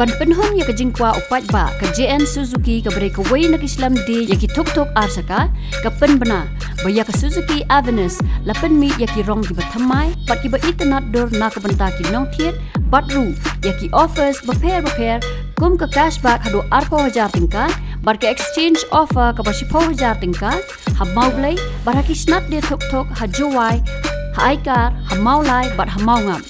ban penhon ya kajingkwa upat ba ka JN Suzuki ka bre ka wei na Shlem di ya ki tok arsaka ka pen bana baya ka Suzuki Avenis lapen mi ya ki Rong ki bathamai pat ki ba itnat dor na ka banta ki nong thiet batru ya ki offers baper kum ka cashback hado 4,000 tingka bar ka exchange offer ka ba 10,000 tingka ha maublai bar ha ki snat de tok ha jowai ha aikar ha maulai bat ha maungam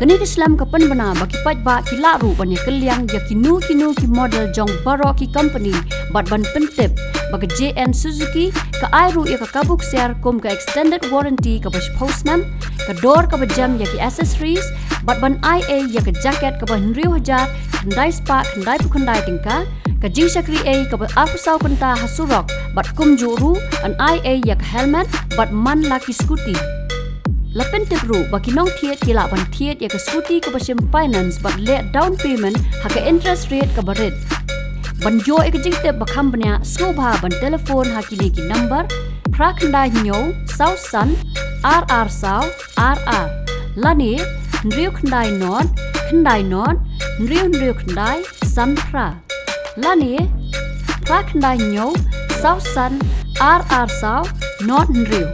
kini ke Shlem ka pen bana baki pat ba ki laru ban ya keliang ya ki nu ki model jong baro ki company bat ban pentip bagi JN Suzuki ka airu ya ka Kabu Ksiar kum ka extended warranty ka bas postnam ka door ka jam ya ki accessories bat ban IA ya ka jacket ka ban riu hajar khandai spa khandai tingka ka jing sakri a ka ba afsau penta hasurok bat kum juru an IA ya ka helmet bat man laki scooty lapen tegru baki nong thiet kila ban thiet ya ka scooty ka basim finance but le down payment ha ka interest rate ka barit ban jo ek jing te bakham banya sobha ban telephone ha ki ki number prakhnda nyo sau san rr sau rr lani nriu khandai non nriu khandai san pra lani prakhnda nyo sau san rr sau not nriu